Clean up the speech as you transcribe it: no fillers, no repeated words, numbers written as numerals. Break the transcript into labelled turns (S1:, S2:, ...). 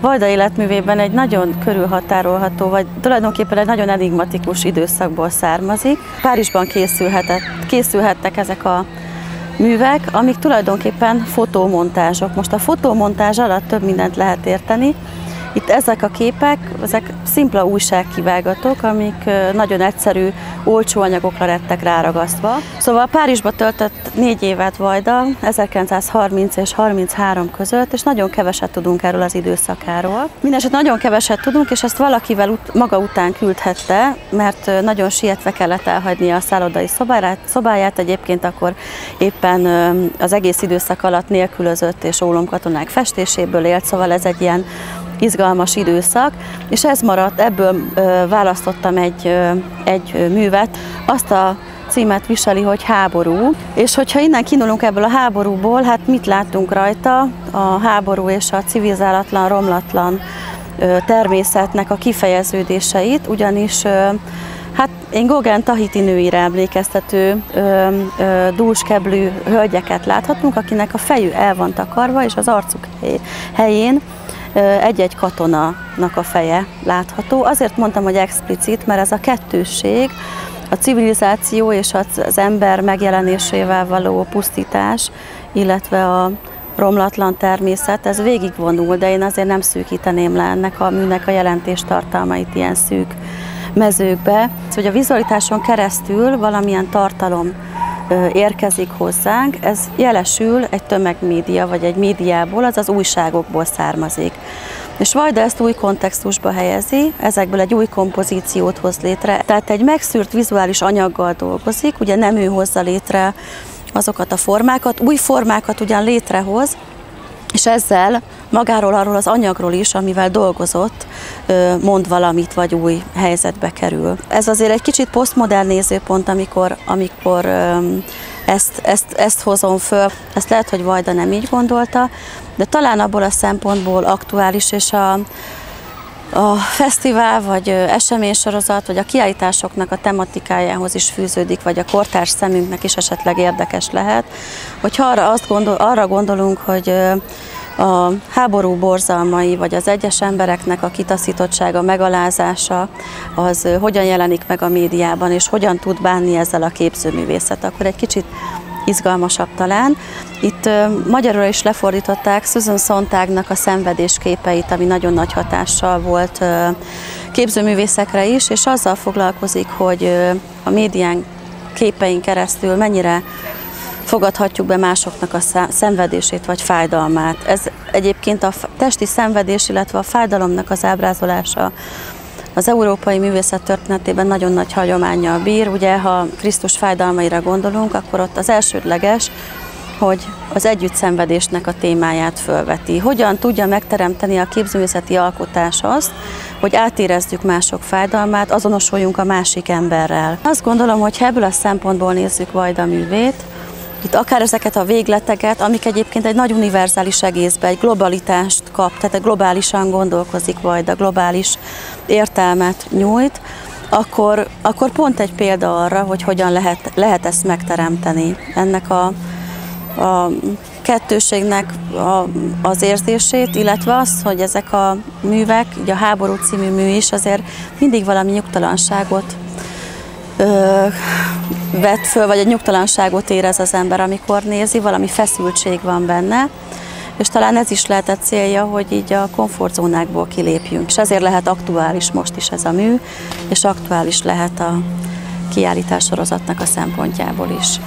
S1: Vajda életművében egy nagyon körülhatárolható, vagy tulajdonképpen egy nagyon enigmatikus időszakból származik. Párizsban készülhettek ezek a művek, amik tulajdonképpen fotómontázsok. Most a fotómontázs alatt több mindent lehet érteni. Itt ezek a képek, ezek szimpla újságkivágatok, amik nagyon egyszerű, olcsó anyagokra lettek ráragasztva. Szóval Párizsba töltött 4 évet Vajda, 1930 és 33 között, és nagyon keveset tudunk erről az időszakáról. Mindenesetre nagyon keveset tudunk, és ezt valakivel maga után küldhette, mert nagyon sietve kellett elhagynia a szállodai szobáját, egyébként akkor éppen az egész időszak alatt nélkülözött és ólomkatonák festéséből élt, szóval ez egy ilyen izgalmas időszak, és ez maradt, ebből választottam egy művet, azt a címet viseli, hogy háború, és hogyha innen kiindulunk ebből a háborúból, hát mit látunk rajta? A háború és a civilizálatlan, romlatlan természetnek a kifejeződéseit, ugyanis hát én Gauguin tahiti nőire emlékeztető dúskeblű hölgyeket láthatunk, akinek a fejük el van takarva, és az arcuk helyén egy-egy katonának a feje látható. Azért mondtam, hogy explicit, mert ez a kettősség, a civilizáció és az ember megjelenésével való pusztítás, illetve a romlatlan természet, ez végigvonul, de én azért nem szűkíteném le ennek a műnek a jelentéstartalmait ilyen szűk mezőkbe. Hogy a vizualitáson keresztül valamilyen tartalom érkezik hozzánk, ez jelesül egy tömegmédia, vagy egy médiából, azaz újságokból származik. És Vajda ezt új kontextusba helyezi, ezekből egy új kompozíciót hoz létre, tehát egy megszűrt vizuális anyaggal dolgozik, ugye nem ő hozza létre azokat a formákat, új formákat ugyan létrehoz, és ezzel magáról, arról az anyagról is, amivel dolgozott, mond valamit, vagy új helyzetbe kerül. Ez azért egy kicsit posztmodern nézőpont, amikor ezt hozom föl. Ezt lehet, hogy Vajda nem így gondolta, de talán abból a szempontból aktuális, és a fesztivál, vagy eseménysorozat, vagy a kiállításoknak a tematikájához is fűződik, vagy a kortárs szemünknek is esetleg érdekes lehet, hogyha arra gondolunk, hogy a háború borzalmai, vagy az egyes embereknek a kitaszítottsága, megalázása, az hogyan jelenik meg a médiában, és hogyan tud bánni ezzel a képzőművészet, akkor egy kicsit izgalmasabb talán. Itt magyarul is lefordították Susan Sontagnak a szenvedésképeit, ami nagyon nagy hatással volt képzőművészekre is, és azzal foglalkozik, hogy a médián képein keresztül mennyire fogadhatjuk be másoknak a szenvedését vagy fájdalmát. Ez egyébként a testi szenvedés, illetve a fájdalomnak az ábrázolása az európai művészet történetében nagyon nagy hagyománnyal bír. Ugye, ha Krisztus fájdalmaira gondolunk, akkor ott az elsődleges, hogy az együttszenvedésnek a témáját fölveti. Hogyan tudja megteremteni a képzőművészeti alkotás azt, hogy átérezzük mások fájdalmát, azonosuljunk a másik emberrel. Azt gondolom, hogy ha ebből a szempontból nézzük Vajda művét, itt akár ezeket a végleteket, amik egyébként egy nagy univerzális egészbe, egy globalitást kap, tehát globálisan gondolkozik Vajda, globális értelmet nyújt, akkor pont egy példa arra, hogy hogyan lehet ezt megteremteni. Ennek a kettőségnek az érzését, illetve az, hogy ezek a művek, ugye a Háború című mű is azért mindig valami nyugtalanságot vett föl, vagy egy nyugtalanságot érez az ember, amikor nézi, valami feszültség van benne, és talán ez is lehet a célja, hogy így a komfortzónákból kilépjünk, és ezért lehet aktuális most is ez a mű, és aktuális lehet a kiállítás sorozatnak a szempontjából is.